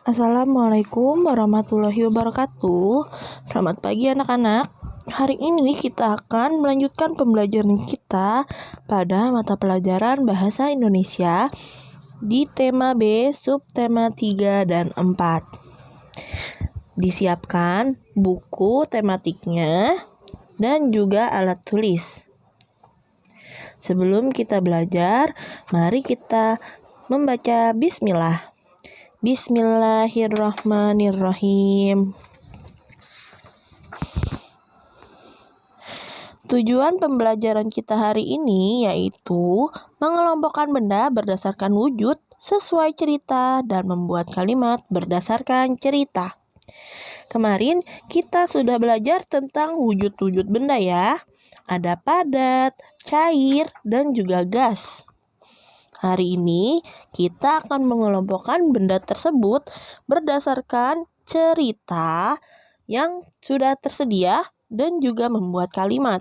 Assalamualaikum warahmatullahi wabarakatuh. Selamat pagi anak-anak. Hari ini kita akan melanjutkan pembelajaran kita pada mata pelajaran Bahasa Indonesia di tema B, subtema 3 dan 4. Disiapkan buku tematiknya dan juga alat tulis. Sebelum kita belajar, mari kita membaca bismillah. Bismillahirrahmanirrahim. Tujuan pembelajaran kita hari ini yaitu mengelompokkan benda berdasarkan wujud sesuai cerita dan membuat kalimat berdasarkan cerita. Kemarin kita sudah belajar tentang wujud-wujud benda ya. Ada padat, cair, dan juga gas. Hari ini kita akan mengelompokkan benda tersebut berdasarkan cerita yang sudah tersedia dan juga membuat kalimat.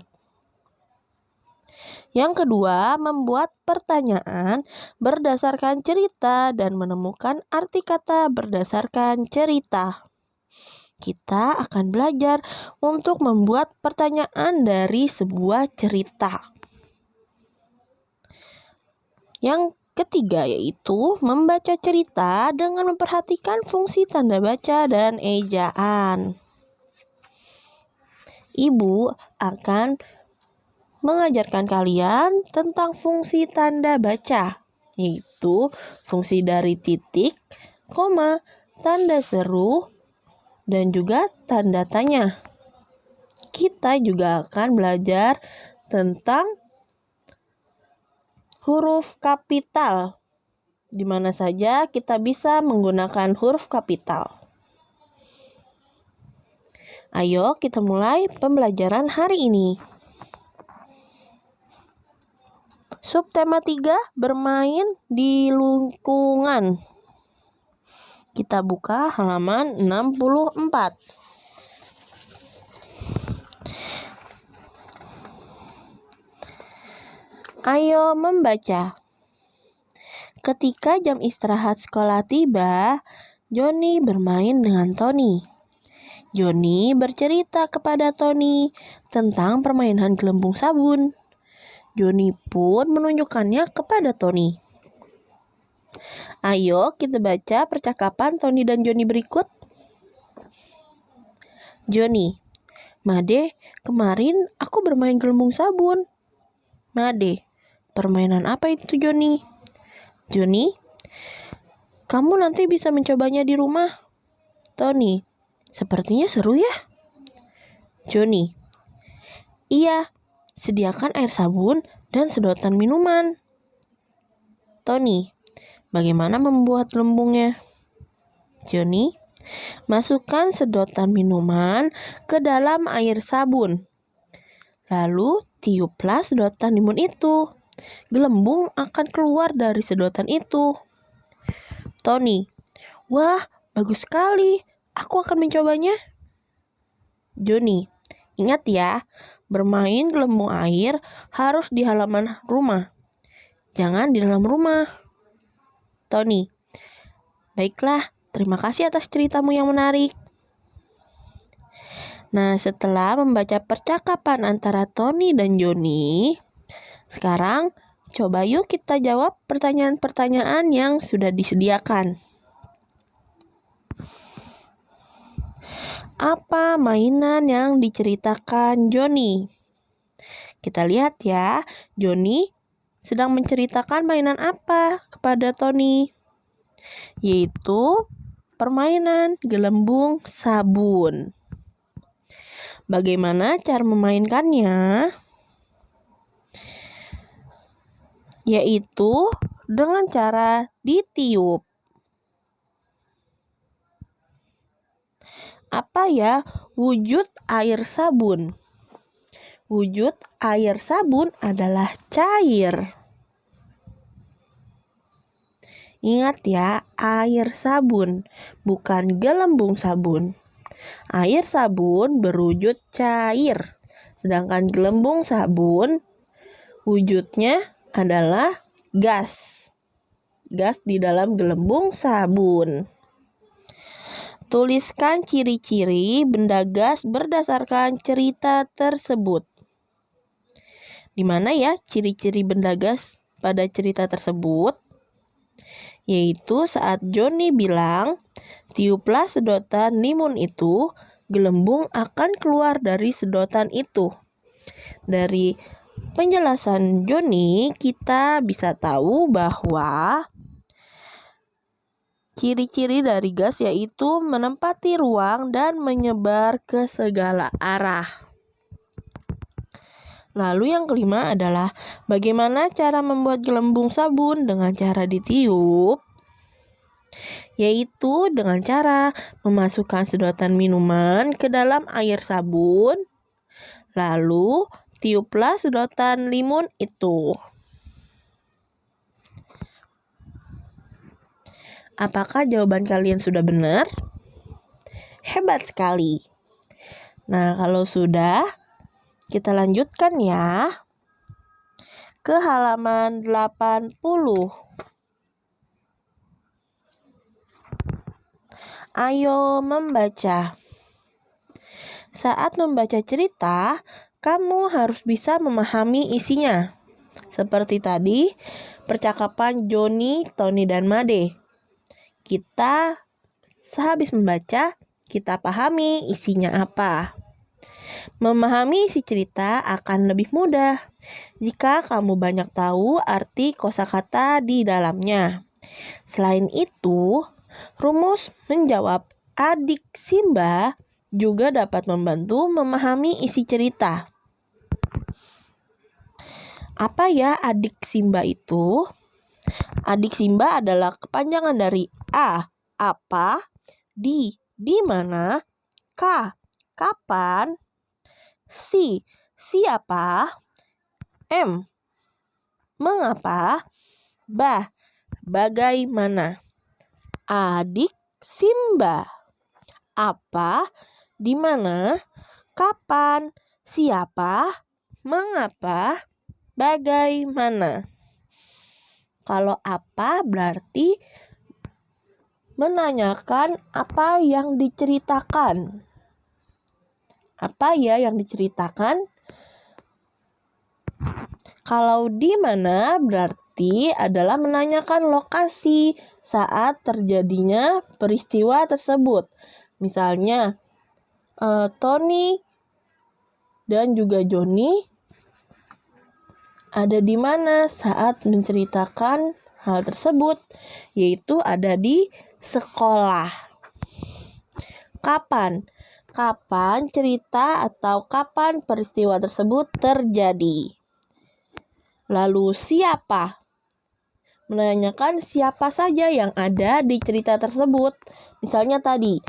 Yang kedua, membuat pertanyaan berdasarkan cerita dan menemukan arti kata berdasarkan cerita. Kita akan belajar untuk membuat pertanyaan dari sebuah cerita. Yang ketiga yaitu membaca cerita dengan memperhatikan fungsi tanda baca dan ejaan. Ibu akan mengajarkan kalian tentang fungsi tanda baca, yaitu fungsi dari titik, koma, tanda seru, dan juga tanda tanya. Kita juga akan belajar tentang huruf kapital, di mana saja kita bisa menggunakan huruf kapital. Ayo kita mulai pembelajaran hari ini. Subtema 3, bermain di lingkungan. Kita buka halaman 64. Ayo membaca. Ketika jam istirahat sekolah tiba, Joni bermain dengan Tony. Joni bercerita kepada Tony tentang permainan gelembung sabun. Joni pun menunjukkannya kepada Tony. Ayo kita baca percakapan Tony dan Joni berikut. Joni, Made, kemarin aku bermain gelembung sabun. Made, permainan apa itu, Joni? Joni, kamu nanti bisa mencobanya di rumah. Tony, sepertinya seru ya. Joni, iya, sediakan air sabun dan sedotan minuman. Tony, bagaimana membuat gelembungnya? Joni, masukkan sedotan minuman ke dalam air sabun. Lalu tiuplah sedotan timun itu. Gelembung akan keluar dari sedotan itu. Tony, wah, bagus sekali. Aku akan mencobanya. Joni, ingat ya, bermain gelembung air harus di halaman rumah. Jangan di dalam rumah. Tony, baiklah, terima kasih atas ceritamu yang menarik. Nah, setelah membaca percakapan antara Tony dan Joni, sekarang coba yuk kita jawab pertanyaan-pertanyaan yang sudah disediakan. Apa mainan yang diceritakan Joni? Kita lihat ya, Joni sedang menceritakan mainan apa kepada Tony? Yaitu permainan gelembung sabun. Bagaimana cara memainkannya? Yaitu dengan cara ditiup. Apa ya wujud air sabun? Wujud air sabun adalah cair. Ingat ya, air sabun, bukan gelembung sabun. Air sabun berwujud cair, sedangkan gelembung sabun wujudnya adalah gas. Gas di dalam gelembung sabun. Tuliskan ciri-ciri benda gas berdasarkan cerita tersebut. Di mana ya ciri-ciri benda gas pada cerita tersebut? Yaitu saat Joni bilang, tiuplah sedotan limun itu, gelembung akan keluar dari sedotan itu. Dari penjelasan Joni, kita bisa tahu bahwa ciri-ciri dari gas yaitu menempati ruang dan menyebar ke segala arah. Lalu yang kelima adalah bagaimana cara membuat gelembung sabun dengan cara ditiup, yaitu dengan cara memasukkan sedotan minuman ke dalam air sabun, lalu tiuplah sedotan limun itu. Apakah jawaban kalian sudah benar? Hebat sekali. Nah, kalau sudah, kita lanjutkan ya ke halaman 80. Ayo membaca. Saat membaca cerita, kamu harus bisa memahami isinya. Seperti tadi, percakapan Joni, Tony, dan Made. Kita sehabis membaca, kita pahami isinya apa. Memahami isi cerita akan lebih mudah jika kamu banyak tahu arti kosakata di dalamnya. Selain itu, rumus menjawab adik Simba juga dapat membantu memahami isi cerita. Apa ya adik Simba itu? Adik Simba adalah kepanjangan dari A, apa, di mana, K, kapan, Si, siapa, M, mengapa, Ba, bagaimana. Adik Simba. Apa, di mana, kapan, siapa, mengapa, bagaimana. Kalau apa berarti menanyakan apa yang diceritakan. Apa ya yang diceritakan? Kalau di mana berarti adalah menanyakan lokasi saat terjadinya peristiwa tersebut. Misalnya, Tony dan juga Joni ada di mana saat menceritakan hal tersebut, yaitu ada di sekolah. Kapan? Kapan cerita atau kapan peristiwa tersebut terjadi? Lalu siapa? Menanyakan siapa saja yang ada di cerita tersebut. Misalnya tadi,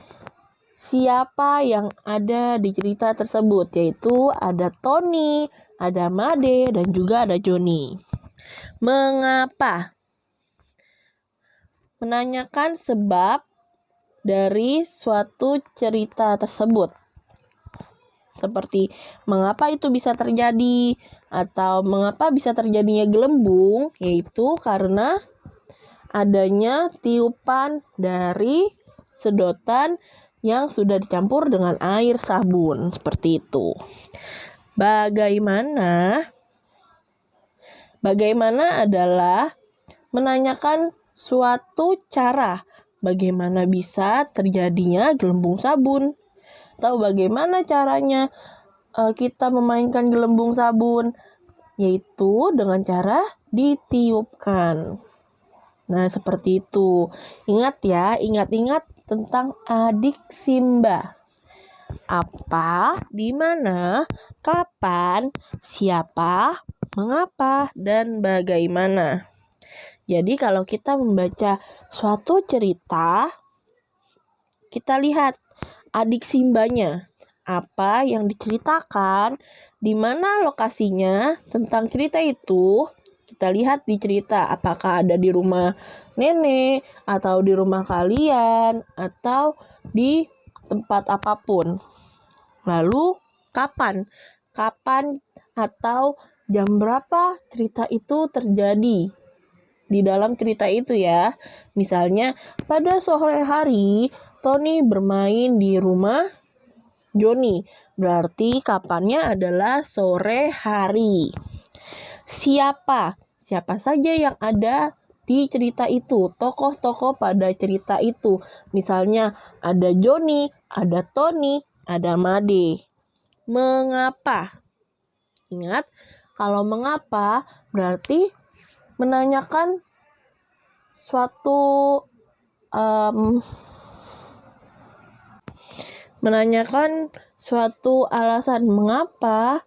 siapa yang ada di cerita tersebut, yaitu ada Tony, ada Made, dan juga ada Joni. Mengapa? Menanyakan sebab dari suatu cerita tersebut. Seperti mengapa itu bisa terjadi, atau mengapa bisa terjadinya gelembung, yaitu karena adanya tiupan dari sedotan yang sudah dicampur dengan air sabun. Seperti itu. Bagaimana adalah menanyakan suatu cara bagaimana bisa terjadinya gelembung sabun, atau bagaimana caranya kita memainkan gelembung sabun, yaitu dengan cara ditiupkan. Nah, seperti itu. Ingat ya, ingat tentang adik Simba. Apa, di mana, kapan, siapa, mengapa, dan bagaimana. Jadi kalau kita membaca suatu cerita, kita lihat adik Simbanya. Apa yang diceritakan, di mana lokasinya tentang cerita itu, kita lihat di cerita. Apakah ada di rumah nenek, atau di rumah kalian, atau di tempat apapun. Lalu kapan atau jam berapa cerita itu terjadi di dalam cerita itu ya. Misalnya pada sore hari Tony bermain di rumah Joni. Berarti kapannya adalah sore hari. Siapa? Siapa saja yang ada di cerita itu? Tokoh-tokoh pada cerita itu. Misalnya ada Joni, ada Tony, ada Made. Mengapa? Ingat, kalau mengapa berarti menanyakan suatu alasan mengapa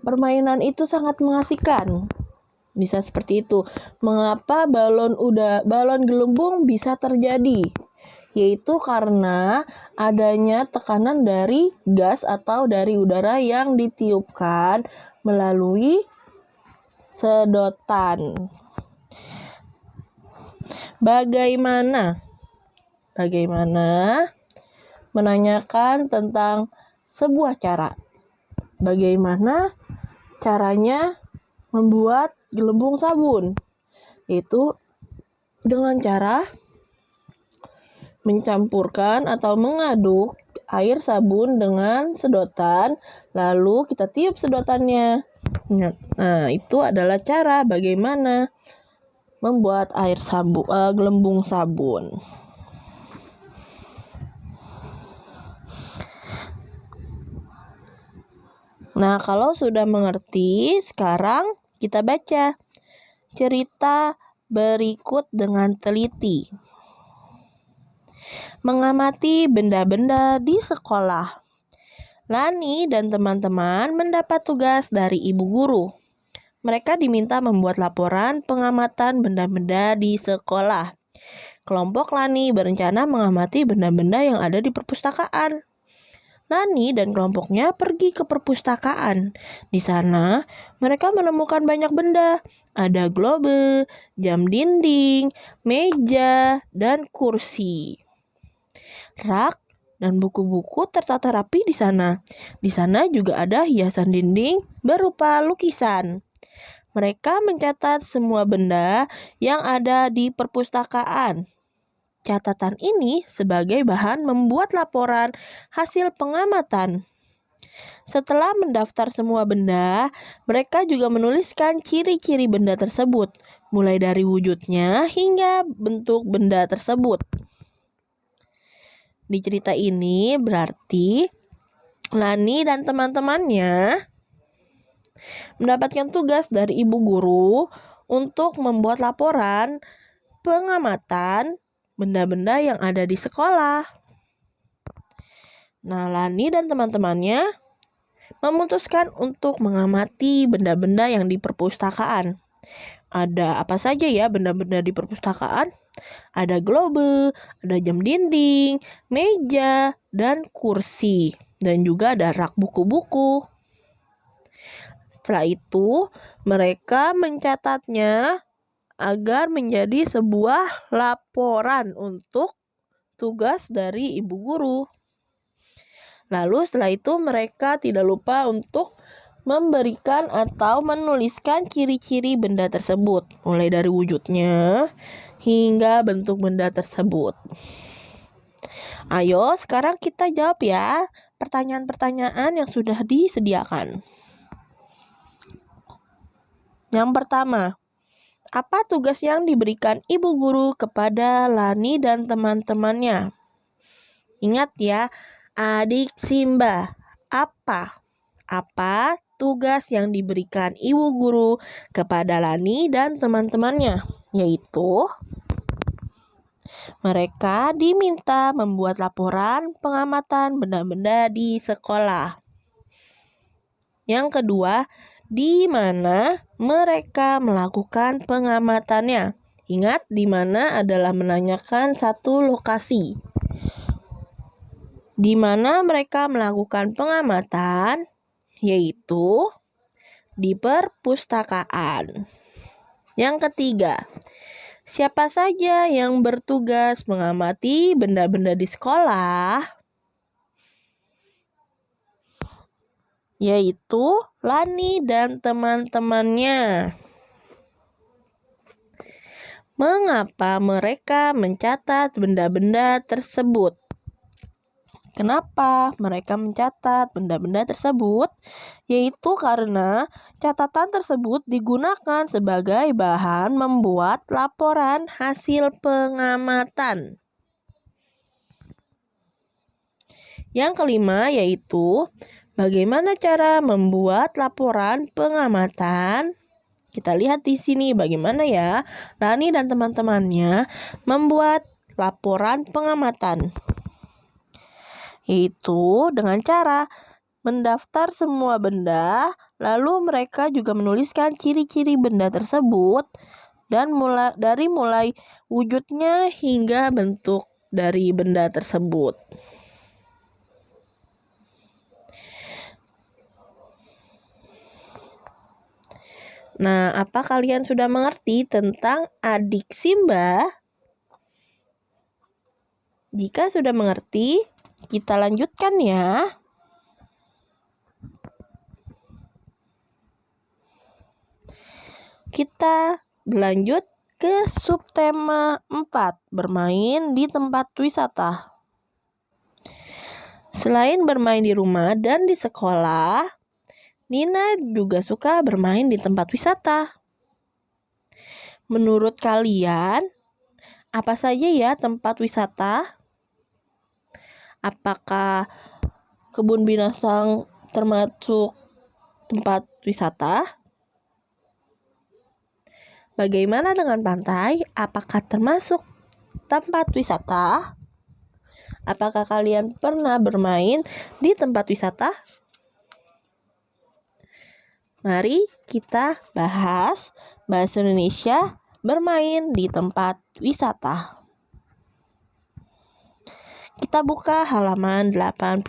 permainan itu sangat mengasihkan. Bisa seperti itu. Mengapa balon gelembung bisa terjadi? Yaitu karena adanya tekanan dari gas atau dari udara yang ditiupkan melalui sedotan. Bagaimana menanyakan tentang sebuah cara. Bagaimana caranya membuat gelembung sabun? Yaitu dengan cara mencampurkan atau mengaduk air sabun dengan sedotan, lalu kita tiup sedotannya. Nah, itu adalah cara bagaimana membuat gelembung sabun. Nah, kalau sudah mengerti, sekarang kita baca cerita berikut dengan teliti. Mengamati benda-benda di sekolah. Lani dan teman-teman mendapat tugas dari ibu guru. Mereka diminta membuat laporan pengamatan benda-benda di sekolah. Kelompok Lani berencana mengamati benda-benda yang ada di perpustakaan. Lani dan kelompoknya pergi ke perpustakaan. Di sana, mereka menemukan banyak benda. Ada globe, jam dinding, meja, dan kursi. Rak dan buku-buku tertata rapi di sana. Di sana juga ada hiasan dinding berupa lukisan. Mereka mencatat semua benda yang ada di perpustakaan. Catatan ini sebagai bahan membuat laporan hasil pengamatan. Setelah mendaftar semua benda, mereka juga menuliskan ciri-ciri benda tersebut, mulai dari wujudnya hingga bentuk benda tersebut. Di cerita ini berarti Lani dan teman-temannya mendapatkan tugas dari ibu guru untuk membuat laporan pengamatan benda-benda yang ada di sekolah. Nah, Lani dan teman-temannya memutuskan untuk mengamati benda-benda yang di perpustakaan. Ada apa saja ya benda-benda di perpustakaan? Ada globe, ada jam dinding, meja, dan kursi. Dan juga ada rak buku-buku. Setelah itu, mereka mencatatnya agar menjadi sebuah laporan untuk tugas dari ibu guru. Lalu setelah itu mereka tidak lupa untuk memberikan atau menuliskan ciri-ciri benda tersebut, mulai dari wujudnya hingga bentuk benda tersebut. Ayo, sekarang kita jawab ya pertanyaan-pertanyaan yang sudah disediakan. Yang pertama, apa tugas yang diberikan ibu guru kepada Lani dan teman-temannya? Ingat ya, adik Simba, apa tugas yang diberikan ibu guru kepada Lani dan teman-temannya? Yaitu mereka diminta membuat laporan pengamatan benda-benda di sekolah. Yang kedua, di mana mereka melakukan pengamatannya? Ingat, di mana adalah menanyakan satu lokasi. Di mana mereka melakukan pengamatan? Yaitu di perpustakaan. Yang ketiga, siapa saja yang bertugas mengamati benda-benda di sekolah? Yaitu Lani dan teman-temannya. Mengapa mereka mencatat benda-benda tersebut? Kenapa mereka mencatat benda-benda tersebut? Yaitu karena catatan tersebut digunakan sebagai bahan membuat laporan hasil pengamatan. Yang kelima yaitu bagaimana cara membuat laporan pengamatan. Kita lihat di sini bagaimana ya Rani dan teman-temannya membuat laporan pengamatan. Yaitu dengan cara mendaftar semua benda, lalu mereka juga menuliskan ciri-ciri benda tersebut dan mulai wujudnya hingga bentuk dari benda tersebut. Nah, apa kalian sudah mengerti tentang adik Simba? Jika sudah mengerti, kita lanjutkan ya. Kita berlanjut ke subtema 4, bermain di tempat wisata. Selain bermain di rumah dan di sekolah, Nina juga suka bermain di tempat wisata. Menurut kalian, apa saja ya tempat wisata? Apakah kebun binatang termasuk tempat wisata? Bagaimana dengan pantai? Apakah termasuk tempat wisata? Apakah kalian pernah bermain di tempat wisata? Mari kita bahas bahasa Indonesia bermain di tempat wisata. Kita buka halaman 87.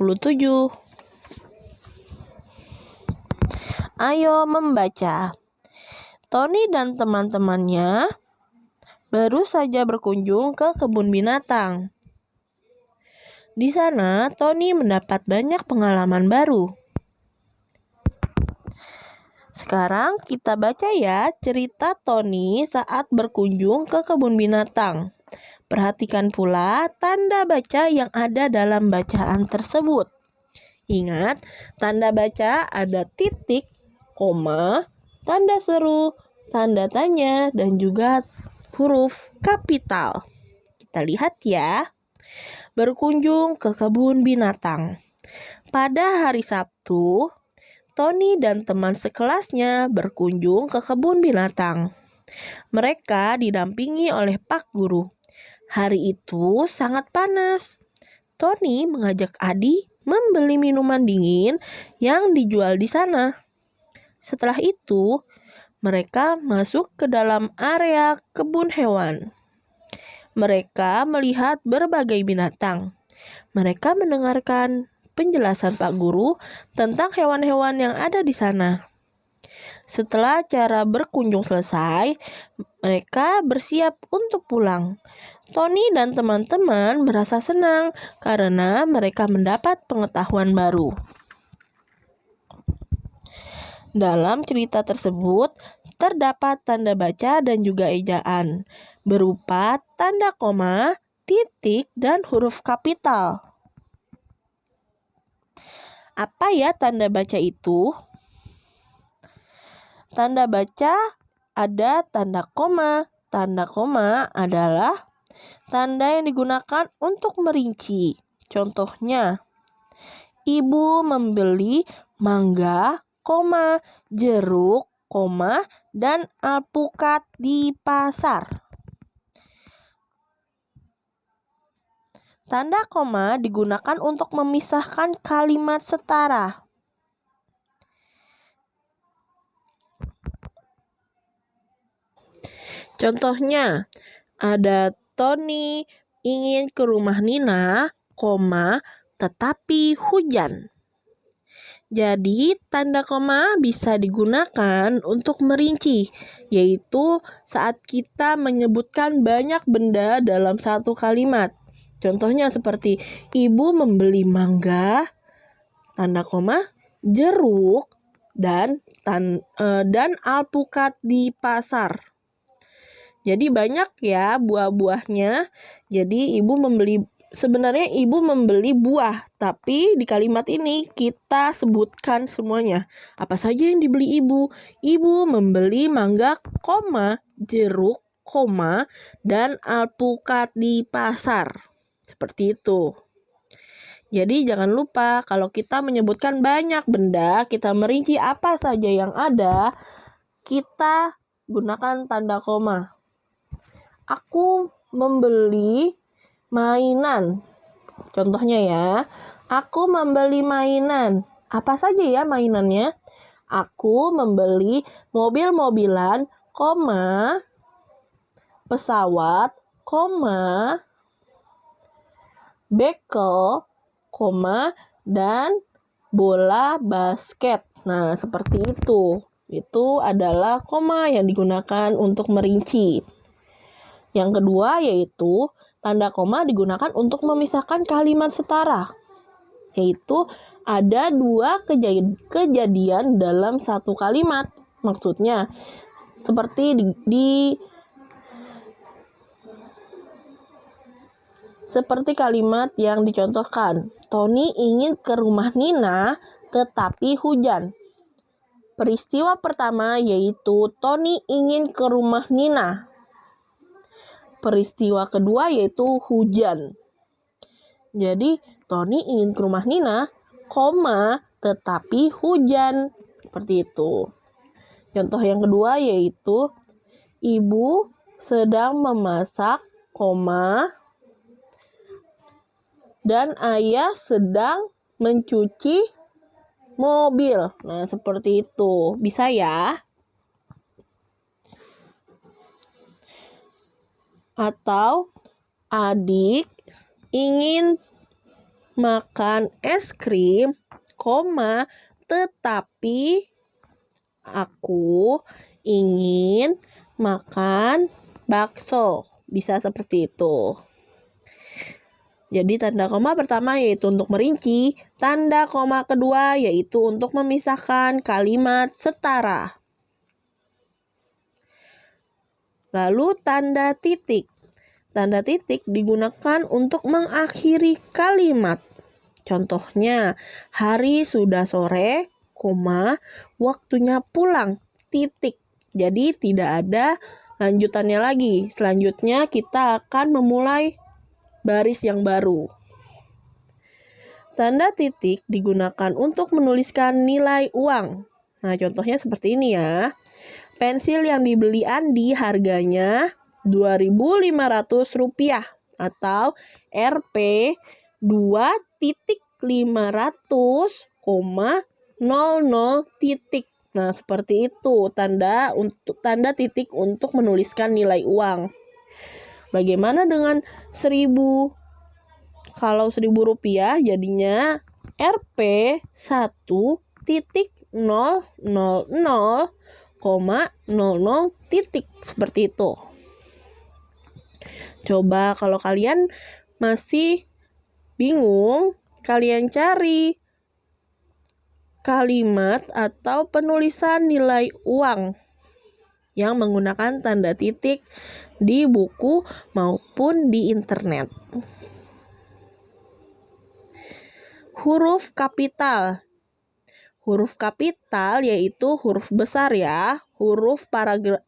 Ayo membaca. Tony dan teman-temannya baru saja berkunjung ke kebun binatang. Di sana, Tony mendapat banyak pengalaman baru. Sekarang kita baca ya cerita Tony saat berkunjung ke kebun binatang. Perhatikan pula tanda baca yang ada dalam bacaan tersebut. Ingat, tanda baca ada titik, koma, tanda seru, tanda tanya, dan juga huruf kapital. Kita lihat ya. Berkunjung ke kebun binatang. Pada hari Sabtu, Tony dan teman sekelasnya berkunjung ke kebun binatang. Mereka didampingi oleh Pak Guru. Hari itu sangat panas. Tony mengajak Adi membeli minuman dingin yang dijual di sana. Setelah itu, mereka masuk ke dalam area kebun hewan. Mereka melihat berbagai binatang. Mereka mendengarkan penjelasan Pak Guru tentang hewan-hewan yang ada di sana. Setelah acara berkunjung selesai, mereka bersiap untuk pulang. Tony dan teman-teman merasa senang karena mereka mendapat pengetahuan baru. Dalam cerita tersebut, terdapat tanda baca dan juga ejaan, berupa tanda koma, titik, dan huruf kapital. Apa ya tanda baca itu? Tanda baca ada tanda koma. Tanda koma adalah tanda yang digunakan untuk merinci. Contohnya, ibu membeli mangga, koma, jeruk, koma, dan alpukat di pasar. Tanda koma digunakan untuk memisahkan kalimat setara. Contohnya, ada Tony ingin ke rumah Nina, koma, tetapi hujan. Jadi, tanda koma bisa digunakan untuk merinci, yaitu saat kita menyebutkan banyak benda dalam satu kalimat. Contohnya seperti ibu membeli mangga, tanda koma, jeruk, dan alpukat di pasar. Jadi banyak ya buah-buahnya. Jadi sebenarnya ibu membeli buah, tapi di kalimat ini kita sebutkan semuanya. Apa saja yang dibeli ibu? Ibu membeli mangga, jeruk, dan alpukat di pasar. Seperti itu. Jadi jangan lupa kalau kita menyebutkan banyak benda, kita merinci apa saja yang ada, kita gunakan tanda koma. Aku membeli mainan. Contohnya ya, aku membeli mainan. Apa saja ya mainannya? Aku membeli mobil-mobilan, pesawat, bekel, dan bola basket. Nah, seperti itu. Itu adalah koma yang digunakan untuk merinci. Yang kedua yaitu tanda koma digunakan untuk memisahkan kalimat setara. Yaitu ada dua kejadian dalam satu kalimat. Maksudnya seperti seperti kalimat yang dicontohkan. Tony ingin ke rumah Nina tetapi hujan. Peristiwa pertama yaitu Tony ingin ke rumah Nina. Peristiwa kedua yaitu hujan. Jadi, Tony ingin ke rumah Nina, tetapi hujan. Seperti itu. Contoh yang kedua yaitu ibu sedang memasak, dan ayah sedang mencuci mobil. Nah, seperti itu. Bisa ya? Atau adik ingin makan es krim, tetapi aku ingin makan bakso. Bisa seperti itu. Jadi tanda koma pertama yaitu untuk merinci, tanda koma kedua yaitu untuk memisahkan kalimat setara. Lalu tanda titik. Tanda titik digunakan untuk mengakhiri kalimat. Contohnya, hari sudah sore, waktunya pulang, titik. Jadi tidak ada lanjutannya lagi. Selanjutnya kita akan memulai baris yang baru. Tanda titik digunakan untuk menuliskan nilai uang. Nah, contohnya seperti ini ya. Pensil yang dibeli Andi harganya Rp2.500 atau Rp 2.500,00 titik. Nah, seperti itu tanda titik untuk menuliskan nilai uang. Bagaimana dengan 1.000? Kalau Rp1.000 jadinya Rp 1.000,00 titik. Seperti itu. Coba kalau kalian masih bingung, kalian cari kalimat atau penulisan nilai uang yang menggunakan tanda titik di buku maupun di internet. Huruf kapital. Huruf kapital yaitu huruf besar ya. Huruf kapital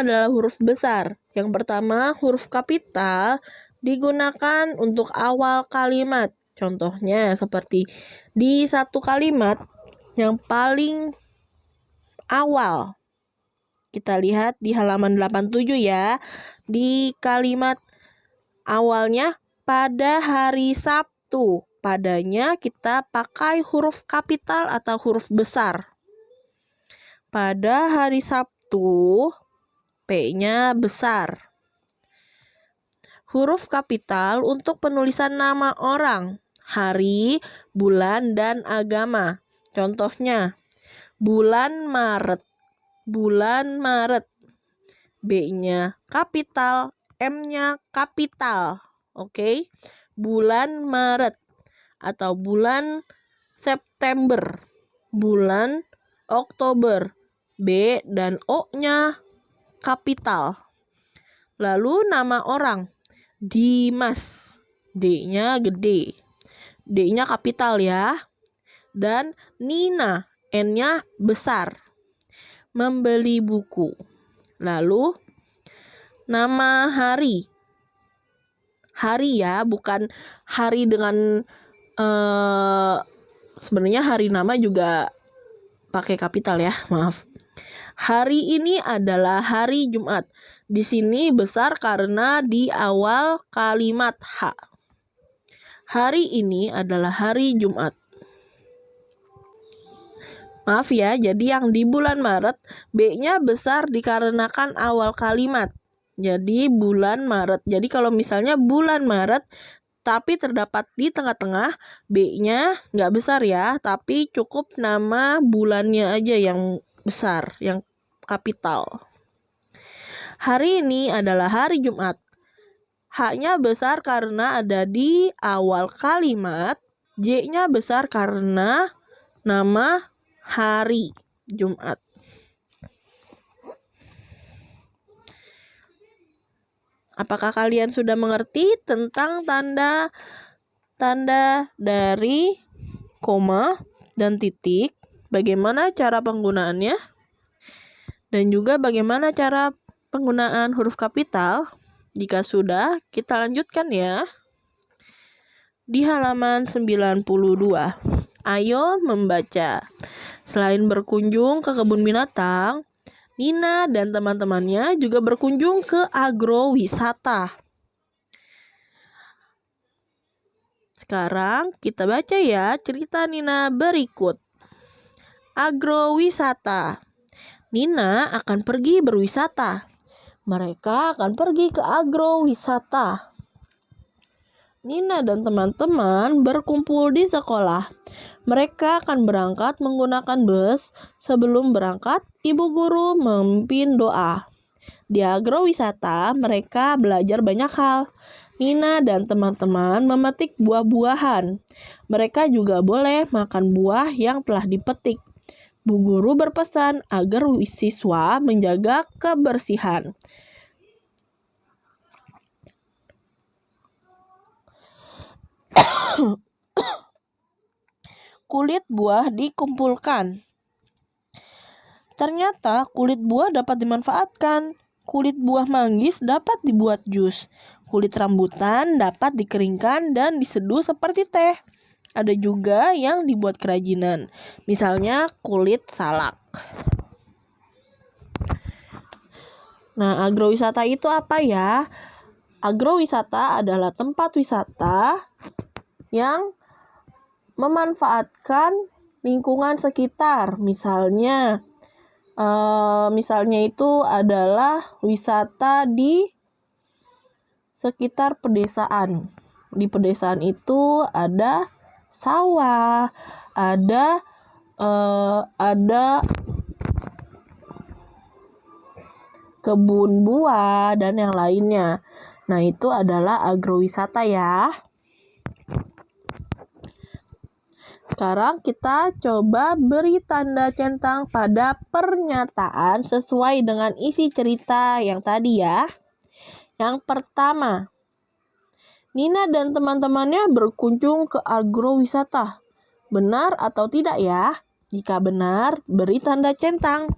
adalah huruf besar. Yang pertama, huruf kapital digunakan untuk awal kalimat. Contohnya seperti di satu kalimat yang paling awal. Kita lihat di halaman 87 ya. Di kalimat awalnya pada hari Sabtu. Padanya kita pakai huruf kapital atau huruf besar. Pada hari Sabtu, P-nya besar. Huruf kapital untuk penulisan nama orang, hari, bulan, dan agama. Contohnya, bulan Maret. B-nya kapital, M-nya kapital. Oke? Bulan Maret atau bulan September. Bulan Oktober. B dan O-nya kapital. Lalu nama orang. Dimas. D-nya gede. D-nya kapital ya. Dan Nina. N-nya besar. Membeli buku. Lalu nama hari. Hari ya, bukan hari dengan sebenarnya hari nama juga pakai kapital ya, maaf. Hari ini adalah hari Jumat. Di sini besar karena di awal kalimat H. Hari ini adalah hari Jumat. Maaf ya, jadi yang di bulan Maret B-nya besar dikarenakan awal kalimat. Jadi bulan Maret. Jadi kalau misalnya bulan Maret tapi terdapat di tengah-tengah, B-nya nggak besar ya, tapi cukup nama bulannya aja yang besar, yang kapital. Hari ini adalah hari Jumat. H-nya besar karena ada di awal kalimat. J-nya besar karena nama hari Jumat. Apakah kalian sudah mengerti tentang tanda dari koma dan titik? Bagaimana cara penggunaannya? Dan juga bagaimana cara penggunaan huruf kapital? Jika sudah, kita lanjutkan ya. Di halaman 92. Ayo membaca. Selain berkunjung ke kebun binatang, Nina dan teman-temannya juga berkunjung ke agrowisata. Sekarang kita baca ya cerita Nina berikut. Agrowisata. Nina akan pergi berwisata. Mereka akan pergi ke agrowisata. Nina dan teman-teman berkumpul di sekolah. Mereka akan berangkat menggunakan bus. Sebelum berangkat, ibu guru memimpin doa. Di agrowisata, mereka belajar banyak hal. Nina dan teman-teman memetik buah-buahan. Mereka juga boleh makan buah yang telah dipetik. Bu guru berpesan agar siswa menjaga kebersihan. Kulit buah dikumpulkan. Ternyata kulit buah dapat dimanfaatkan. Kulit buah manggis dapat dibuat jus. Kulit rambutan dapat dikeringkan dan diseduh seperti teh. Ada juga yang dibuat kerajinan, misalnya kulit salak. Nah, agrowisata itu apa ya? Agrowisata adalah tempat wisata yang memanfaatkan lingkungan sekitar. Misalnya itu adalah wisata di sekitar pedesaan. Di pedesaan itu ada sawah, ada kebun buah dan yang lainnya. Nah, itu adalah agrowisata ya. Sekarang kita coba beri tanda centang pada pernyataan sesuai dengan isi cerita yang tadi ya. Yang pertama, Nina dan teman-temannya berkunjung ke agrowisata. Benar atau tidak ya? Jika benar, beri tanda centang.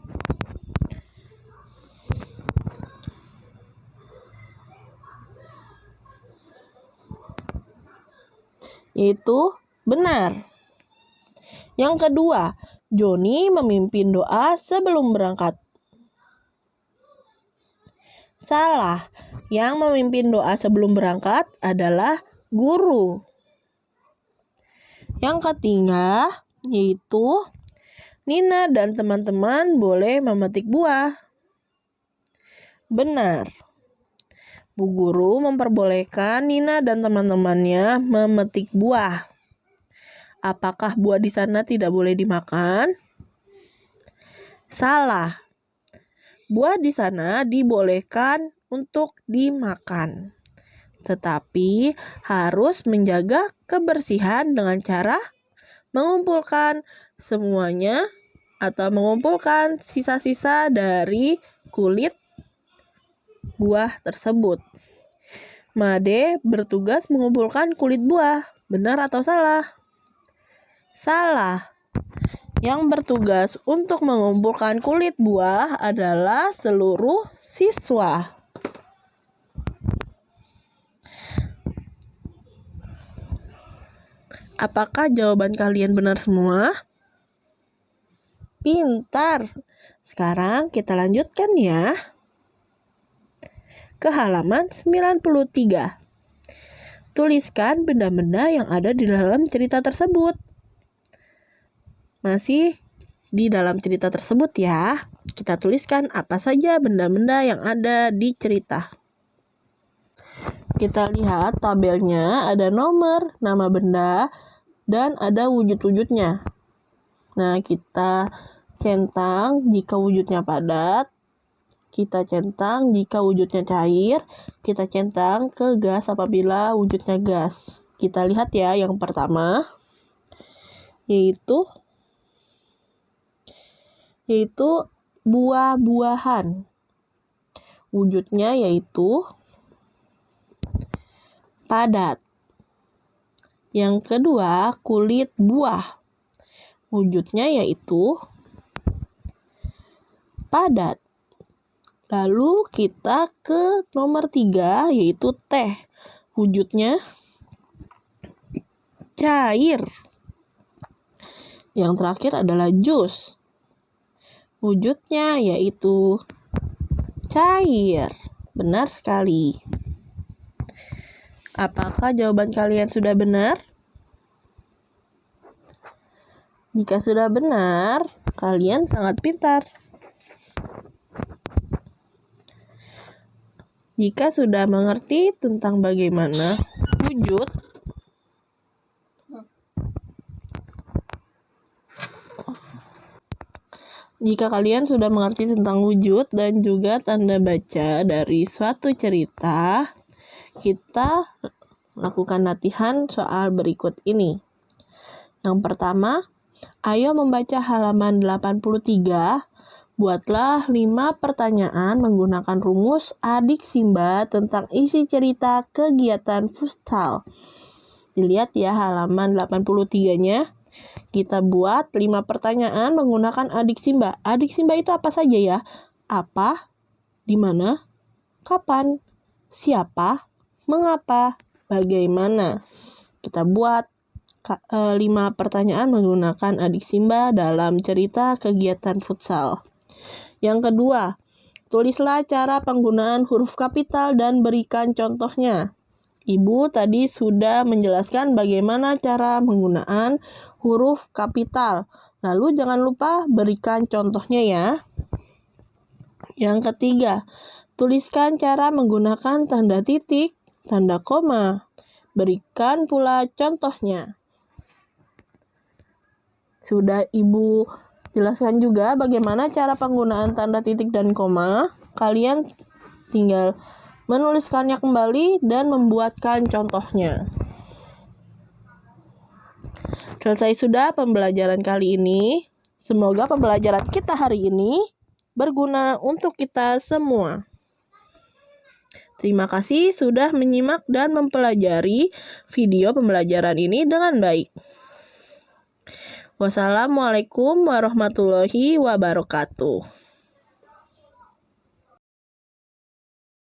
Yaitu benar. Yang kedua, Joni memimpin doa sebelum berangkat. Salah. Yang memimpin doa sebelum berangkat adalah guru. Yang ketiga, yaitu Nina dan teman-teman boleh memetik buah. Benar. Bu guru memperbolehkan Nina dan teman-temannya memetik buah. Apakah buah di sana tidak boleh dimakan? Salah. Buah di sana dibolehkan untuk dimakan. Tetapi harus menjaga kebersihan dengan cara mengumpulkan semuanya atau mengumpulkan sisa-sisa dari kulit buah tersebut. Made bertugas mengumpulkan kulit buah. Benar atau salah? Salah. Yang bertugas untuk mengumpulkan kulit buah adalah seluruh siswa. Apakah jawaban kalian benar semua? Pintar. Sekarang kita lanjutkan ya. Ke halaman 93. Tuliskan benda-benda yang ada di dalam cerita tersebut. Masih di dalam cerita tersebut ya. Kita tuliskan apa saja benda-benda yang ada di cerita. Kita lihat tabelnya, ada nomor, nama benda, dan ada wujud-wujudnya. Nah, kita centang jika wujudnya padat, kita centang jika wujudnya cair, kita centang ke gas apabila wujudnya gas. Kita lihat ya yang pertama, yaitu buah-buahan. Wujudnya yaitu padat. Yang kedua, kulit buah. Wujudnya yaitu padat. Lalu kita ke nomor 3, yaitu teh. Wujudnya cair. Yang terakhir adalah jus. Wujudnya yaitu cair. Benar sekali. Apakah jawaban kalian sudah benar? Jika sudah benar, kalian sangat pintar. Jika sudah mengerti tentang bagaimana wujud, jika kalian sudah mengerti tentang wujud dan juga tanda baca dari suatu cerita, kita lakukan latihan soal berikut ini. Yang pertama, ayo membaca halaman 83. Buatlah 5 pertanyaan menggunakan rumus adik Simba tentang isi cerita kegiatan futsal. Dilihat ya halaman 83-nya. Kita buat 5 pertanyaan menggunakan adik Simba. Adik Simba itu apa saja ya? Apa? Di mana? Kapan? Siapa? Mengapa? Bagaimana? Kita buat 5 pertanyaan menggunakan adik Simba dalam cerita kegiatan futsal. Yang kedua, tulislah cara penggunaan huruf kapital dan berikan contohnya. Ibu tadi sudah menjelaskan bagaimana cara penggunaan huruf kapital. Lalu jangan lupa berikan contohnya ya. Yang ketiga, tuliskan cara menggunakan tanda titik, tanda koma. Berikan pula contohnya. Sudah Ibu jelaskan juga bagaimana cara penggunaan tanda titik dan koma. Kalian tinggal menuliskannya kembali dan membuatkan contohnya. Selesai sudah pembelajaran kali ini. Semoga pembelajaran kita hari ini berguna untuk kita semua. Terima kasih sudah menyimak dan mempelajari video pembelajaran ini dengan baik. Wassalamualaikum warahmatullahi wabarakatuh.